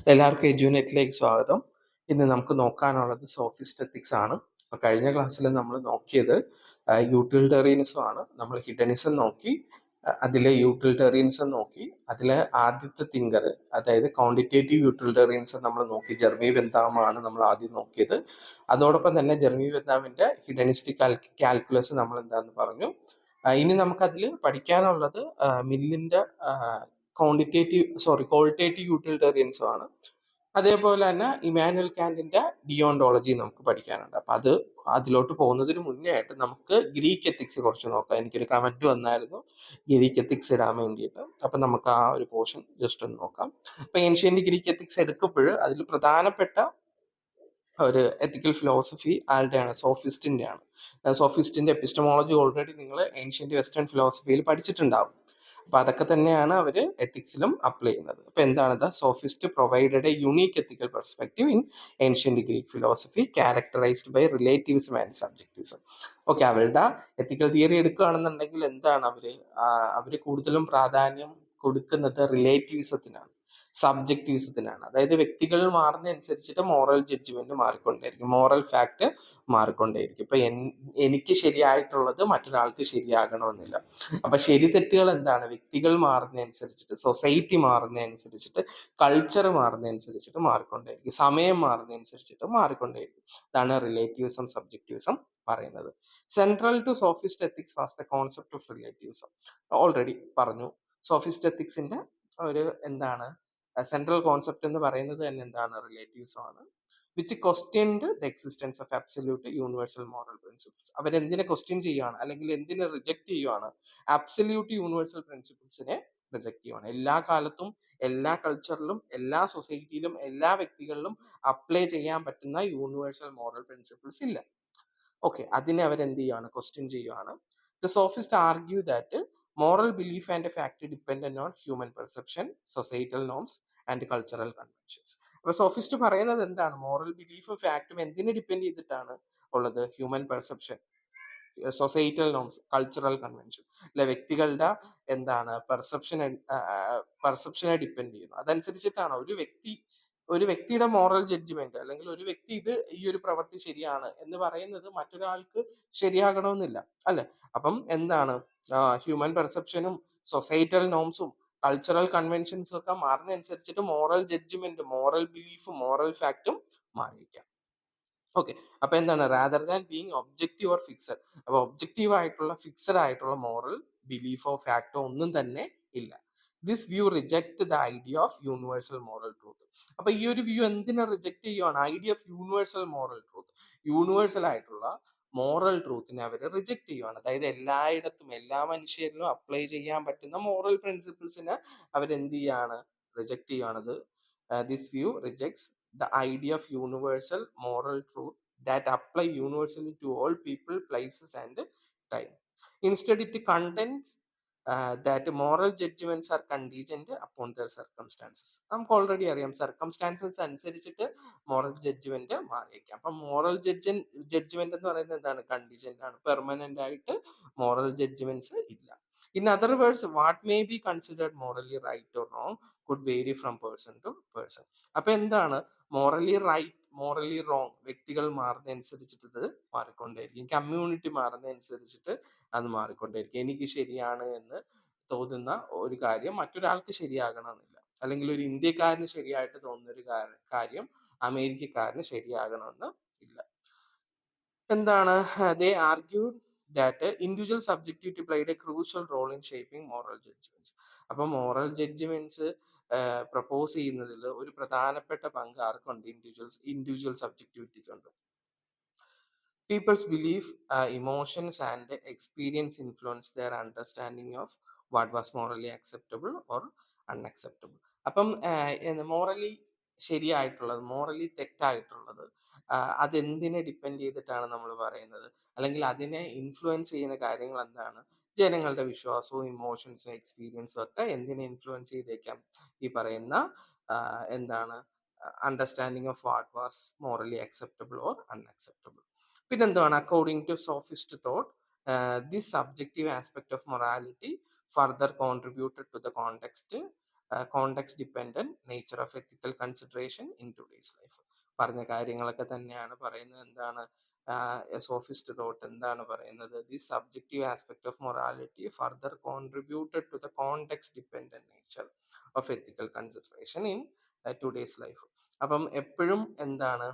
എല്ലാവർക്കും എജ്യൂനെറ്റിലേക്ക് സ്വാഗതം. ഇന്ന് നമുക്ക് നോക്കാനുള്ളത് സോഫിസ്റ്റ് എത്തിക്സ് ആണ്. അപ്പോൾ കഴിഞ്ഞ ക്ലാസ്സിൽ നമ്മൾ നോക്കിയത് യൂട്ടിലിറ്റേറിയനിസം ആണ്. നമ്മൾ ഹിഡനിസം നോക്കി, അതിലെ യൂട്ടിലിറ്റേറിയനിസം നോക്കി, അതിലെ ആദ്യത്തെ തിങ്കർ, അതായത് ക്വാണ്ടിറ്റേറ്റീവ് യൂട്ടിലിറ്റേറിയനിസം നമ്മൾ നോക്കി. ജെർമി ബെന്താമാണ് നമ്മൾ ആദ്യം നോക്കിയത്. അതോടൊപ്പം തന്നെ ജെർമി ബെന്താമിന്റെ ഹിഡനിസ്റ്റിക് കാൽക്കുലസ് നമ്മൾ എന്താന്ന് പറഞ്ഞു. ഇനി നമുക്കതിൽ പഠിക്കാനുള്ളത് മില്ലിന്റെ ക്വാളിറ്റേറ്റീവ് യൂട്ടിലിറ്റേറിയൻസും ആണ്. അതേപോലെ തന്നെ ഇമാനുവൽ കാന്റിന്റെ ഡിയോണ്ടോളജി നമുക്ക് പഠിക്കാനുണ്ട്. അപ്പൊ അതിലോട്ട് പോകുന്നതിന് മുന്നേ ആയിട്ട് നമുക്ക് ഗ്രീക്ക് എത്തിക്സ് കുറച്ച് നോക്കാം. എനിക്കൊരു കമന്റ് വന്നായിരുന്നു ഗ്രീക്ക് എത്തിക്സ് ഇടാൻ വേണ്ടിയിട്ട്. അപ്പൊ നമുക്ക് ആ ഒരു പോർഷൻ ജസ്റ്റ് ഒന്ന് നോക്കാം. അപ്പൊ ഏൻഷ്യന്റ് ഗ്രീക്ക് എത്തിക്സ് എടുക്കുമ്പോൾ അതിൽ പ്രധാനപ്പെട്ട ഒരു എത്തിക്കൽ ഫിലോസഫി ആരുടെയാണ്? സോഫിസ്റ്റിന്റെ ആണ്. സോഫിസ്റ്റിന്റെ എപ്പിസ്റ്റമോളജി ഓൾറെഡി നിങ്ങൾ ഏൻഷ്യന്റ് വെസ്റ്റേൺ ഫിലോസഫിയിൽ പഠിച്ചിട്ടുണ്ടാവും. അപ്പൊ അതൊക്കെ തന്നെയാണ് അവര് എത്തിക്സിലും അപ്ലൈ ചെയ്യുന്നത്. അപ്പൊ എന്താണ്? The sophist provided a unique ethical perspective in ancient Greek philosophy characterised by relativism and subjectivism. Okay, അവരുടെ എത്തിക്കൽ തിയറി എടുക്കുകയാണെന്നുണ്ടെങ്കിൽ എന്താണ് അവര് കൂടുതലും പ്രാധാന്യം കൊടുക്കുന്നത് റിലേറ്റീവിസത്തിനാണ്, സബ്ജക്റ്റിവിസത്തിനാണ്. അതായത് വ്യക്തികൾ മാറുന്നതനുസരിച്ചിട്ട് മോറൽ ജഡ്ജ്മെന്റ് മാറിക്കൊണ്ടേയിരിക്കും, മോറൽ ഫാക്ട് മാറിക്കൊണ്ടേയിരിക്കും. ഇപ്പൊ എനിക്ക് ശരിയായിട്ടുള്ളത് മറ്റൊരാൾക്ക് ശരിയാകണമെന്നില്ല. അപ്പൊ ശരി തെറ്റുകൾ എന്താണ്? വ്യക്തികൾ മാറുന്നതനുസരിച്ചിട്ട്, സൊസൈറ്റി മാറുന്നതനുസരിച്ചിട്ട്, കൾച്ചർ മാറുന്നതനുസരിച്ചിട്ട് മാറിക്കൊണ്ടേയിരിക്കും, സമയം മാറുന്നതനുസരിച്ചിട്ട് മാറിക്കൊണ്ടേയിരിക്കും. ഇതാണ് റിലേറ്റീവിസം സബ്ജക്റ്റിവിസം പറയുന്നത്. Central to sophist ethics was the concept of relativism. Already പറഞ്ഞു. സോഫിസ്റ്റ് എത്തിക്സിന്റെ ഒരു എന്താണ് സെൻട്രൽ കോൺസെപ്റ്റ് എന്ന് പറയുന്നത് തന്നെ എന്താണ്? റിലേറ്റീവിസം ആണ്. Which questioned the existence of absolute universal moral principles. അവരെന്തിനെ ക്വസ്റ്റ്യൻ ചെയ്യുകയാണ്, അല്ലെങ്കിൽ എന്തിനെ റിജക്ട് ചെയ്യുകയാണ്? അബ്സല്യൂട്ട് യൂണിവേഴ്സൽ പ്രിൻസിപ്പിൾസിനെ റിജക്ട് ചെയ്യുകയാണ്. എല്ലാ കാലത്തും, എല്ലാ കൾച്ചറിലും, എല്ലാ സൊസൈറ്റിയിലും, എല്ലാ വ്യക്തികളിലും അപ്ലൈ ചെയ്യാൻ പറ്റുന്ന യൂണിവേഴ്സൽ മോറൽ പ്രിൻസിപ്പിൾസ് ഇല്ല. ഓക്കെ, അതിനെ അവരെന്ത് ചെയ്യുകയാണ്? ക്വസ്റ്റ്യൻ ചെയ്യുകയാണ്. The sophist argue that moral belief and fact dependent on human perception, societal norms and cultural conventions. അപ്പൊ സോഫിസ്റ്റ് പറയുന്നത് എന്താണ്? മോറൽ ബിലീഫും ഫാക്ടും എന്തിനെ ഡിപ്പെൻഡ് ചെയ്തിട്ടാണ് ഉള്ളത്? Human perception, societal norms, cultural convention. അല്ലെ, വ്യക്തികളുടെ എന്താണ് പെർസെപ്ഷനെ ഡിപ്പെൻഡ് ചെയ്യുന്നു. അതനുസരിച്ചിട്ടാണ് ഒരു വ്യക്തിയുടെ മോറൽ ജഡ്ജ്മെന്റ്, അല്ലെങ്കിൽ ഒരു വ്യക്തി ഈ ഒരു പ്രവൃത്തി ശരിയാണ് എന്ന് പറയുന്നത് മറ്റൊരാൾക്ക് ശരിയാകണമെന്നില്ല, അല്ലെ? അപ്പം എന്താണ്? ഹ്യൂമൻ പെർസെപ്ഷനും സൊസൈറ്റൽ നോംസും കൾച്ചറൽ കൺവെൻഷൻസും ഒക്കെ മാറുന്നതനുസരിച്ചിട്ട് മോറൽ ജഡ്ജ്മെന്റ്, മോറൽ ബിലീഫും മോറൽ ഫാക്റ്റും മാറിയിരിക്കാം. ഓക്കെ, അപ്പൊ എന്താണ്? Rather than being objective or fixed. അപ്പൊ ഒബ്ജക്റ്റീവ് ആയിട്ടുള്ള, ഫിക്സഡ് ആയിട്ടുള്ള മോറൽ ബിലീഫോ ഫാക്ടോ ഒന്നും തന്നെ ഇല്ല. This view reject the idea of universal moral truth. അപ്പൊ ഈ ഒരു വ്യൂ എന്തിനെ റിജക്ട് ചെയ്യുവാണ്? Idea of universal moral truth, universal ആയിട്ടുള്ള മോറൽ ട്രൂത്തിനെ അവർ റിജക്ട് ചെയ്യുവാണ്. അതായത് എല്ലായിടത്തും, എല്ലാ മനുഷ്യരിലും അപ്ലൈ ചെയ്യാൻ പറ്റുന്ന മോറൽ പ്രിൻസിപ്പിൾസിനെ അവരെന്ത് ചെയ്യാണ്? റിജക്ട് ചെയ്യുവാണത്. This view rejects the idea of universal moral truth that apply universally to all people, places and time. Instead, it contends that moral judgments are contingent upon their circumstances. നമുക്ക് already അറിയാം, circumstances അനുസരിച്ചിട്ട് moral judgement മാറിയേക്കാം. അപ്പം moral judgement എന്ന് പറയുന്നത് എന്താണ്? Contingent ആണ്. Permanent ആയിട്ട് മോറൽ ജഡ്ജ്മെന്റ്സ് ഇല്ല. In other words, what may be considered morally right or wrong could vary from person to person. അപ്പൊ എന്താണ്? മോറലി റൈറ്റ്, മോറലി റോങ് വ്യക്തികൾ മാറുന്നതനുസരിച്ചിട്ട് ഇത് മാറിക്കൊണ്ടേയിരിക്കും. കമ്മ്യൂണിറ്റി മാറുന്നതനുസരിച്ചിട്ട് അത് മാറിക്കൊണ്ടേയിരിക്കും. എനിക്ക് ശരിയാണ് എന്ന് തോന്നുന്ന ഒരു കാര്യം മറ്റൊരാൾക്ക് ശരിയാകണമെന്നില്ല. അല്ലെങ്കിൽ ഒരു ഇന്ത്യക്കാരന് ശരിയായിട്ട് തോന്നുന്ന ഒരു കാര്യം അമേരിക്കക്കാരന് ശരിയാകണമെന്ന് ഇല്ല. എന്താണ്? They argued that individual subjectivity played a crucial role in shaping moral judgements. അപ്പൊ മോറൽ ജഡ്ജ്മെന്റ്സ് പ്രപ്പോസ് ചെയ്യുന്നതിൽ ഒരു പ്രധാനപ്പെട്ട പങ്ക് ആർക്കുണ്ട്? ഇൻഡിവിജ്വൽ സബ്ജക്റ്റിവിറ്റിക്കുണ്ട്. People's belief, emotions and experience influence their understanding of what was morally acceptable or unacceptable. അപ്പം morally ശരിയായിട്ടുള്ളത്, morally തെറ്റായിട്ടുള്ളത്, അതെന്തിനെ depend ചെയ്തിട്ടാണ് നമ്മൾ പറയുന്നത്? അല്ലെങ്കിൽ അതിനെ ഇൻഫ്ലുവൻസ് ചെയ്യുന്ന കാര്യങ്ങൾ എന്താണ്? ജനങ്ങളുടെ വിശ്വാസവും ഇമോഷൻസും എക്സ്പീരിയൻസും ഒക്കെ എന്തിനെ ഇൻഫ്ലുവൻസ് ചെയ്തേക്കാം? ഈ പറയുന്ന എന്താണ് understanding of what was morally acceptable or unacceptable. പിന്നെന്താണ്? According to sophist thought, this subjective aspect of morality further contributed to the context context dependent nature of ethical consideration in today's life. പറഞ്ഞ കാര്യങ്ങളൊക്കെ തന്നെയാണ് പറയുന്നത്. എന്താണ് sophist thought എന്താണ് പറയുന്നത്? The subjective aspect of morality further contributed to the context dependent nature of ethical consideration in today's life. അപ്പം എപ്പോഴും എന്താണ്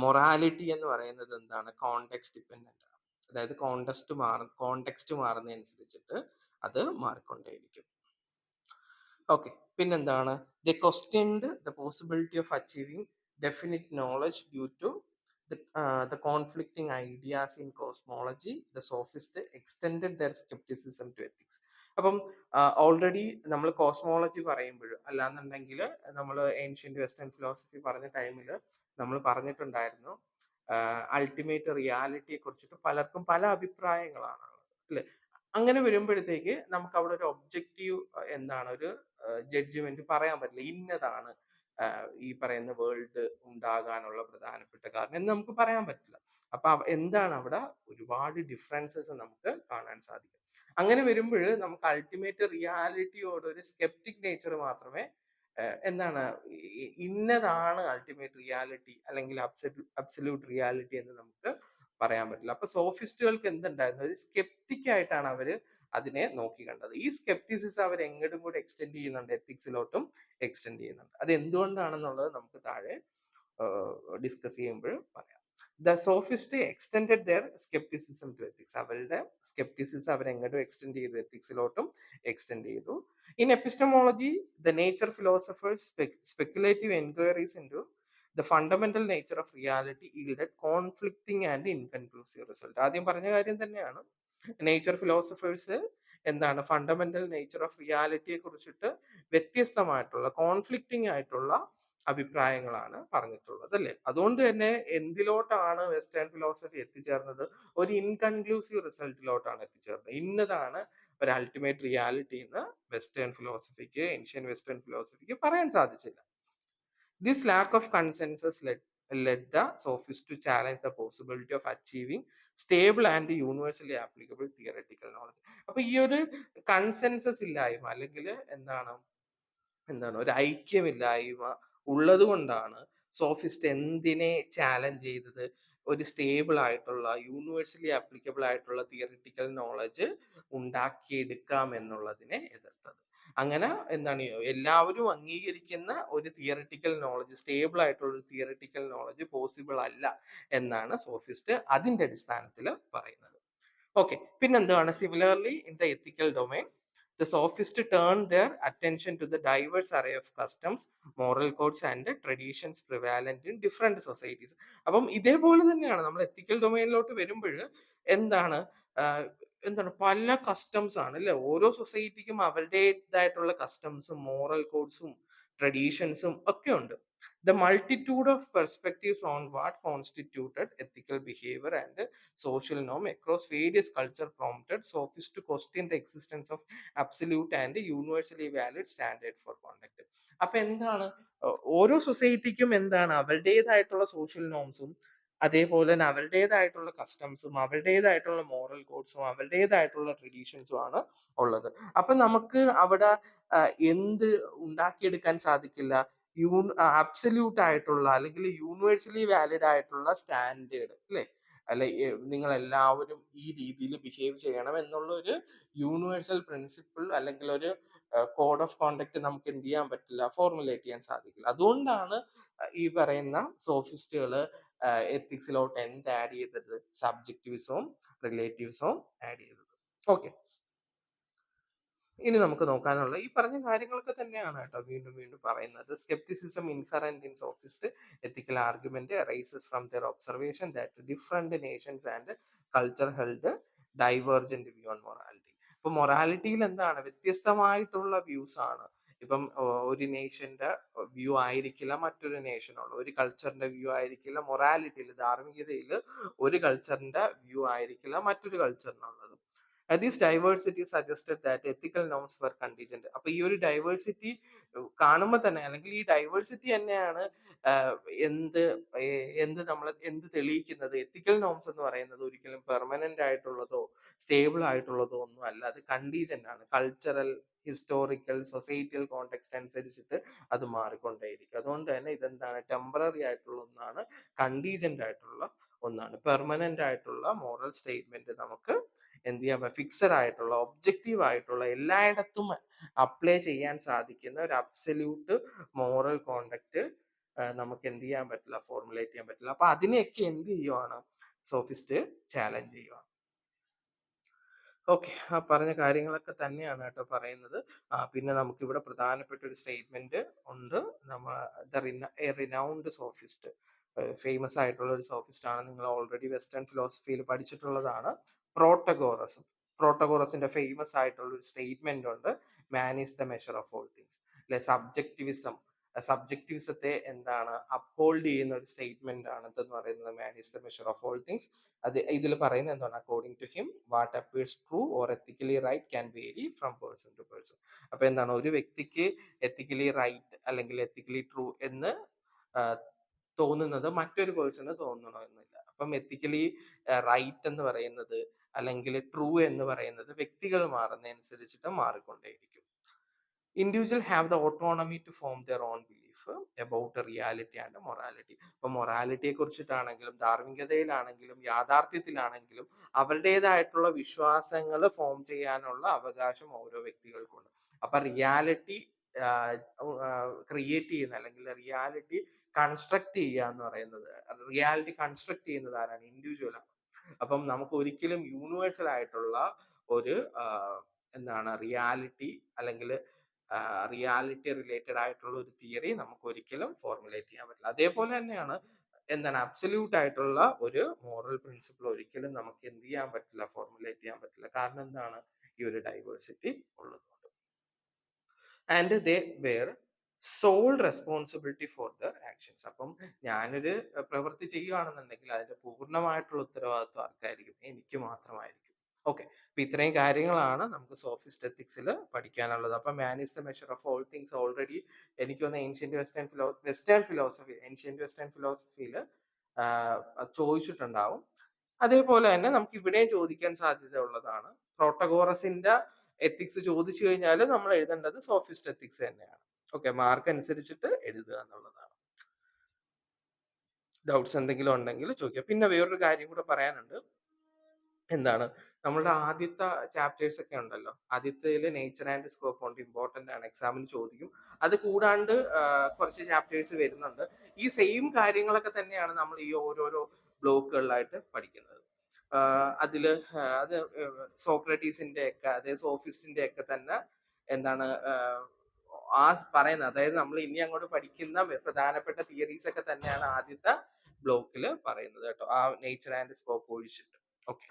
മൊറാലിറ്റി എന്ന് പറയുന്നത് എന്താണ്? കോണ്ടെക്സ്റ്റ് ഡിപ്പെൻഡന്റ് ആണ്. അതായത് കോണ്ടെക്സ്റ്റ് മാറുന്നതനുസരിച്ചിട്ട് അത് മാറിക്കൊണ്ടേയിരിക്കും. ഓക്കെ, പിന്നെന്താണ്? The questioned the possibility of achieving definite knowledge due to the conflicting ideas in cosmology. The sophist extended their skepticism to ethics. അപ്പം ഓൾറെഡി നമ്മൾ കോസ്മോളജി പറയുമ്പോൾ, അല്ലാന്നുണ്ടെങ്കിൽ നമ്മൾ ഏൻഷ്യന്റ് വെസ്റ്റേൺ ഫിലോസഫി പറഞ്ഞ ടൈമിൽ നമ്മൾ പറഞ്ഞിട്ടുണ്ടായിരുന്നു, അൾട്ടിമേറ്റ് റിയാലിറ്റിയെ കുറിച്ചിട്ട് പലർക്കും പല അഭിപ്രായങ്ങളാണ് അല്ലെ. അങ്ങനെ വരുമ്പോഴത്തേക്ക് നമുക്ക് അവിടെ ഒരു ഒബ്ജക്റ്റീവ് എന്താണ്, ഒരു ജഡ്ജ്മെന്റ് പറയാൻ പറ്റില്ല. ഇന്നതാണ് ഈ പറയുന്ന വേൾഡ് ഉണ്ടാകാനുള്ള പ്രധാനപ്പെട്ട കാരണം എന്ന് നമുക്ക് പറയാൻ പറ്റില്ല. അപ്പൊ എന്താണ് അവിടെ ഒരുപാട് ഡിഫറൻസസ് നമുക്ക് കാണാൻ സാധിക്കും. അങ്ങനെ വരുമ്പോൾ നമുക്ക് അൾട്ടിമേറ്റ് റിയാലിറ്റിയോട് ഒരു സ്കെപ്റ്റിക് നേച്ചർ മാത്രമേ എന്താണ് ഇന്നതാണ് അൾട്ടിമേറ്റ് റിയാലിറ്റി അല്ലെങ്കിൽ അബ്സല്യൂട്ട് റിയാലിറ്റി എന്ന് നമുക്ക് പറയാൻ പറ്റില്ല. അപ്പൊ സോഫിസ്റ്റുകൾക്ക് എന്തുണ്ടായിരുന്നു? ഒരു സ്കെപ്റ്റിക് ആയിട്ടാണ് അവര് അതിനെ നോക്കി കണ്ടത്. ഈ സ്കെപ്റ്റിസിസം അവർ എങ്ങോട്ടും കൂടെ എക്സ്റ്റെൻഡ് ചെയ്യുന്നുണ്ട്, എത്തിക്സിലോട്ടും എക്സ്റ്റെൻഡ് ചെയ്യുന്നുണ്ട്. അത് എന്തുകൊണ്ടാണെന്നുള്ളത് നമുക്ക് താഴെ ഡിസ്കസ് ചെയ്യുമ്പോൾ പറയാം. The sophist extended their scepticism to ethics. അവരുടെ സ്കെപ്റ്റിസിസം അവരെങ്ങോട്ടും എക്സ്റ്റെൻഡ് ചെയ്തു, എത്തിക്സിലോട്ടും എക്സ്റ്റെൻഡ് ചെയ്തു. In epistemology the nature philosophers speculative enquiries into the fundamental nature of reality yielded conflicting and inconclusive result. ആദ്യം പറഞ്ഞ കാര്യം തന്നെയാണ്. നേച്ചർ ഫിലോസഫേഴ്സ് എന്താണ് ഫണ്ടമെന്റൽ നേച്ചർ ഓഫ് റിയാലിറ്റിയെ കുറിച്ചിട്ട് വ്യത്യസ്തമായിട്ടുള്ള കോൺഫ്ലിക്റ്റിംഗ് ആയിട്ടുള്ള അഭിപ്രായങ്ങളാണ് പറഞ്ഞിട്ടുള്ളത് അല്ലേ. അതുകൊണ്ട് തന്നെ എന്തിലോട്ടാണ് വെസ്റ്റേൺ ഫിലോസഫി എത്തിച്ചേർന്നത്? ഒരു ഇൻകൺക്ലൂസീവ് റിസൾട്ടിലോട്ടാണ് എത്തിച്ചേർന്നത്. ഇന്നതാണ് ഒരു അൾട്ടിമേറ്റ് റിയാലിറ്റി എന്ന് വെസ്റ്റേൺ ഫിലോസഫിക്ക്, ഏൻഷ്യൻ വെസ്റ്റേൺ ഫിലോസഫിക്ക് പറയാൻ സാധിച്ചില്ല. This lack of consensus led the sophists to challenge the possibility of achieving stable and universally applicable theoretical knowledge. അപ്പൊ ഈ ഒരു കൺസെൻസസ് ഇല്ലായ്മ അല്ലെങ്കിൽ എന്താണ് ഒരു ഐക്യമില്ലായ്മ ഉള്ളത് കൊണ്ടാണ് സോഫിസ്റ്റ് എന്തിനെ ചാലഞ്ച് ചെയ്തത്? ഒരു സ്റ്റേബിൾ ആയിട്ടുള്ള യൂണിവേഴ്സലി ആപ്ലിക്കബിൾ ആയിട്ടുള്ള തിയറിറ്റിക്കൽ നോളജ് ഉണ്ടാക്കിയെടുക്കാം എന്നുള്ളതിനെ എതിർത്തത്. അങ്ങനെ എന്താണ് എല്ലാവരും അംഗീകരിക്കുന്ന ഒരു തിയറിറ്റിക്കൽ നോളജ്, സ്റ്റേബിൾ ആയിട്ടുള്ള ഒരു തിയറിറ്റിക്കൽ നോളജ് പോസിബിൾ അല്ല എന്നാണ് സോഫിസ്റ്റ് അതിന്റെ അടിസ്ഥാനത്തിൽ പറയുന്നത്. ഓക്കെ, പിന്നെന്താണ്? Similarly in the ethical domain the sophists turned their attention to the diverse array of customs, moral codes and traditions prevalent in different societies. അപ്പം ഇതേപോലെ തന്നെയാണ് നമ്മൾ എത്തിക്കൽ ഡൊമൈനിലോട്ട് വരുമ്പോൾ എന്താണ് പല കസ്റ്റംസ് ആണ് അല്ലെ. ഓരോ സൊസൈറ്റിക്കും അവരുടേതായിട്ടുള്ള കസ്റ്റംസും മോറൽ കോഡ്സും ട്രഡീഷൻസും ഒക്കെ ഉണ്ട്. The multitude of perspectives on what constituted ethical behavior and social norm across various culture prompted sophists to question the existence of absolute and universally valid standard for conduct. അപ്പൊ എന്താണ് ഓരോ സൊസൈറ്റിക്കും എന്താണ് അവരുടേതായിട്ടുള്ള സോഷ്യൽ നോംസും അതേപോലെ തന്നെ അവരുടേതായിട്ടുള്ള കസ്റ്റംസും അവരുടേതായിട്ടുള്ള മോറൽ കോഡ്സും അവരുടേതായിട്ടുള്ള ട്രഡീഷൻസും ആണ് ഉള്ളത്. അപ്പൊ നമുക്ക് അവിടെ എന്ത് ഉണ്ടാക്കിയെടുക്കാൻ സാധിക്കില്ല? അബ്സല്യൂട്ട് ആയിട്ടുള്ള അല്ലെങ്കിൽ യൂണിവേഴ്സലി വാലിഡ് ആയിട്ടുള്ള സ്റ്റാൻഡേർഡ് അല്ലെ, അല്ലെ നിങ്ങൾ എല്ലാവരും ഈ രീതിയിൽ ബിഹേവ് ചെയ്യണം എന്നുള്ള ഒരു യൂണിവേഴ്സൽ പ്രിൻസിപ്പിൾ അല്ലെങ്കിൽ ഒരു കോഡ് ഓഫ് കോണ്ടക്ട് നമുക്ക് എന്ത് ചെയ്യാൻ പറ്റില്ല? ഫോർമുലേറ്റ് ചെയ്യാൻ സാധിക്കില്ല. അതുകൊണ്ടാണ് ഈ പറയുന്ന സോഫിസ്റ്റുകൾ എത്തിക്സിലോട്ട് എന്ത് ആഡ് ചെയ്തത്? സബ്ജക്റ്റിവിസവും റിലേറ്റീവ്സും ആഡ് ചെയ്തത്. ഓക്കെ, ഇനി നമുക്ക് നോക്കാനുള്ള ഈ പറഞ്ഞ കാര്യങ്ങളൊക്കെ തന്നെയാണ് കേട്ടോ വീണ്ടും വീണ്ടും പറയുന്നത്. Scepticism inherent in സോഫിസ്റ്റ് ethical argument rises from there observation that different Nations and culture held divergent view on morality. ഇപ്പൊ മൊറാലിറ്റിയിൽ എന്താണ് വ്യത്യസ്തമായിട്ടുള്ള വ്യൂസ് ആണ്. ഇപ്പം ഒരു നേഷന്റെ വ്യൂ ആയിരിക്കില്ല മറ്റൊരു നേഷനുള്ള, ഒരു കൾച്ചറിന്റെ വ്യൂ ആയിരിക്കില്ല മൊറാലിറ്റിയിൽ ധാർമ്മികതയിൽ ഒരു കൾച്ചറിന്റെ വ്യൂ ആയിരിക്കില്ല മറ്റൊരു കൾച്ചറിനുള്ളത്. This diversity suggested that ethical norms for contingent. അപ്പൊ ഈ ഒരു ഡൈവേഴ്സിറ്റി കാണുമ്പോൾ തന്നെ, അല്ലെങ്കിൽ ഈ ഡൈവേഴ്സിറ്റി തന്നെയാണ് ആഹ് എന്ത് നമ്മൾ എന്ത് തെളിയിക്കുന്നത്. എത്തിക്കൽ നോംസ് എന്ന് പറയുന്നത് ഒരിക്കലും പെർമനന്റ് ആയിട്ടുള്ളതോ സ്റ്റേബിൾ ആയിട്ടുള്ളതോ ഒന്നും അല്ല. അത് കണ്ടീജന്റ് ആണ്. കൾച്ചറൽ, ഹിസ്റ്റോറിക്കൽ, സൊസൈറ്റിയൽ കോണ്ടെക്സ്റ്റ് അനുസരിച്ചിട്ട് അത് മാറിക്കൊണ്ടേയിരിക്കും. അതുകൊണ്ട് തന്നെ ഇതെന്താണ്, ടെമ്പററി ആയിട്ടുള്ള ഒന്നാണ്, കണ്ടീജന്റ് ആയിട്ടുള്ള ഒന്നാണ്. പെർമനന്റ് ആയിട്ടുള്ള മോറൽ സ്റ്റേറ്റ്മെന്റ് നമുക്ക് എന്ത് ചെയ്യാൻ പറ്റും, ഫിക്സഡ് ആയിട്ടുള്ള, ഒബ്ജക്റ്റീവ് ആയിട്ടുള്ള, എല്ലായിടത്തും അപ്ലൈ ചെയ്യാൻ സാധിക്കുന്ന ഒരു അബ്സല്യൂട്ട് മോറൽ കോണ്ടക്ട് നമുക്ക് എന്ത് ചെയ്യാൻ പറ്റില്ല, ഫോർമുലേറ്റ് ചെയ്യാൻ പറ്റില്ല. അപ്പൊ അതിനെയൊക്കെ എന്ത് ചെയ്യുവാണ്, സോഫിസ്റ്റ് ചാലഞ്ച് ചെയ്യുവാണ്. ഓക്കെ, ആ പറഞ്ഞ കാര്യങ്ങളൊക്കെ തന്നെയാണ് കേട്ടോ പറയുന്നത്. പിന്നെ നമുക്കിവിടെ പ്രധാനപ്പെട്ട ഒരു സ്റ്റേറ്റ്മെന്റ് ഉണ്ട്. റിനൗണ്ട് സോഫിസ്റ്റ്, ഫേമസ് ആയിട്ടുള്ള ഒരു സോഫിസ്റ്റ് ആണ്. നിങ്ങൾ ഓൾറെഡി വെസ്റ്റേൺ ഫിലോസഫിയിൽ പഠിച്ചിട്ടുള്ളതാണ്. പ്രോട്ടഗോറസ്. പ്രോട്ടഗോറസിന്റെ ഫേമസ് ആയിട്ടുള്ള ഒരു സ്റ്റേറ്റ്മെന്റ് ഉണ്ട്, മാൻ is the measure of all things. അല്ലെ, സബ്ജക്റ്റിവിസത്തെ എന്താണ് അപ്ഹോൾഡ് ചെയ്യുന്ന ഒരു സ്റ്റേറ്റ്മെന്റ് ആണ് ഇതെന്ന് പറയുന്നത്, man is the measure of all things. അത് ഇതിൽ പറയുന്നത് എന്താണ്, according to him what appears true or ethically right can vary from person to person. അപ്പൊ എന്താണ്, ഒരു വ്യക്തിക്ക് എത്തിക്കലി റൈറ്റ് അല്ലെങ്കിൽ എത്തിക്കലി ട്രൂ എന്ന് തോന്നുന്നത് മറ്റൊരു പേഴ്സണ് തോന്നണമെന്നില്ല. അപ്പം എത്തിക്കലി റൈറ്റ് എന്ന് പറയുന്നത് അല്ലെങ്കിൽ ട്രൂ എന്ന് പറയുന്നത് വ്യക്തികൾ മാറുന്നതനുസരിച്ചിട്ട് മാറിക്കൊണ്ടേയിരിക്കും. Individual have the autonomy to form their own belief about reality and morality. ഇപ്പൊ മൊറാലിറ്റിയെ കുറിച്ചിട്ടാണെങ്കിലും ധാർമ്മികതയിലാണെങ്കിലും യാഥാർത്ഥ്യത്തിലാണെങ്കിലും അവരുടേതായിട്ടുള്ള വിശ്വാസങ്ങൾ ഫോം ചെയ്യാനുള്ള അവകാശം ഓരോ വ്യക്തികൾക്കുണ്ട്. അപ്പൊ റിയാലിറ്റി ക്രിയേറ്റ് ചെയ്യുന്ന അല്ലെങ്കിൽ റിയാലിറ്റി കൺസ്ട്രക്ട് ചെയ്യുക എന്ന് പറയുന്നത്, റിയാലിറ്റി കൺസ്ട്രക്ട് ചെയ്യുന്നത് ആരാണ്, ഇൻഡിവിജ്വൽ ആണ്. അപ്പം നമുക്ക് ഒരിക്കലും യൂണിവേഴ്സൽ ആയിട്ടുള്ള ഒരു എന്താണ് റിയാലിറ്റി അല്ലെങ്കിൽ റിയാലിറ്റി റിലേറ്റഡ് ആയിട്ടുള്ള ഒരു തിയറി നമുക്ക് ഒരിക്കലും ഫോർമുലേറ്റ് ചെയ്യാൻ പറ്റില്ല. അതേപോലെ തന്നെയാണ് എന്താണ് അബ്സല്യൂട്ട് ആയിട്ടുള്ള ഒരു മോറൽ പ്രിൻസിപ്പിൾ ഒരിക്കലും നമുക്ക് എന്ത് ചെയ്യാൻ പറ്റില്ല, ഫോർമുലേറ്റ് ചെയ്യാൻ പറ്റില്ല. കാരണം എന്താണ്, ഈ ഒരു ഡൈവേഴ്സിറ്റി ഉള്ളതുകൊണ്ട്. And they were sole responsibility for their actions. അപ്പം ഞാനൊരു പ്രവൃത്തി ചെയ്യുകയാണെന്നുണ്ടെങ്കിൽ അതിന്റെ പൂർണ്ണമായിട്ടുള്ള ഉത്തരവാദിത്വം ആർക്കായിരിക്കും, എനിക്ക് മാത്രമായിരിക്കും. ഓക്കെ, അപ്പൊ ഇത്രയും കാര്യങ്ങളാണ് നമുക്ക് സോഫിസ്റ്റ് എത്തിക്സിൽ പഠിക്കാനുള്ളത്. അപ്പൊ മാൻ is the measure of all things already എനിക്ക് തോന്നുന്നു ഏൻഷ്യന്റ് വെസ്റ്റേൺ ഫിലോസഫിയിൽ ചോദിച്ചിട്ടുണ്ടാവും. അതേപോലെ തന്നെ നമുക്ക് ഇവിടെയും ചോദിക്കാൻ സാധ്യത ഉള്ളതാണ്. പ്രോട്ടഗോറസിന്റെ എത്തിക്സ് ചോദിച്ചു കഴിഞ്ഞാൽ നമ്മൾ എഴുതേണ്ടത് സോഫിസ്റ്റ് എത്തിക്സ് തന്നെയാണ്. ഓക്കെ, മാർക്ക് അനുസരിച്ചിട്ട് എഴുതുക എന്നുള്ളതാണ്. ഡൗട്ട്സ് എന്തെങ്കിലും ഉണ്ടെങ്കിൽ ചോദിക്കുക. പിന്നെ വേറൊരു കാര്യം കൂടെ പറയാനുണ്ട്. എന്താണ്, നമ്മളുടെ ആദ്യത്തെ ചാപ്റ്റേഴ്സ് ഒക്കെ ഉണ്ടല്ലോ, ആദ്യത്തേല് നേച്ചർ ആൻഡ് സ്കോപ്പ് ഉണ്ട്, ഇമ്പോർട്ടന്റ് ആണ്, എക്സാമിന് ചോദിക്കും. അത് കൂടാണ്ട് കുറച്ച് ചാപ്റ്റേഴ്സ് വരുന്നുണ്ട്. ഈ സെയിം കാര്യങ്ങളൊക്കെ തന്നെയാണ് നമ്മൾ ഈ ഓരോരോ ബ്ലോക്കുകളിലായിട്ട് പഠിക്കുന്നത്. അതില് അത് സോക്രട്ടീസിന്റെ ഒക്കെ അതേ സോഫിസ്റ്റിന്റെ ഒക്കെ തന്നെ എന്താണ് ആ പറയുന്നത്, അതായത് നമ്മൾ ഇനി അങ്ങോട്ട് പഠിക്കുന്ന പ്രധാനപ്പെട്ട തിയറീസ് ഒക്കെ തന്നെയാണ് ആദ്യത്തെ ബ്ലോക്കിൽ പറയുന്നത് കേട്ടോ, ആ നേച്ചർ ആൻഡ് സ്കോപ്പ് ഒഴിച്ചിട്ട്. ഓക്കെ.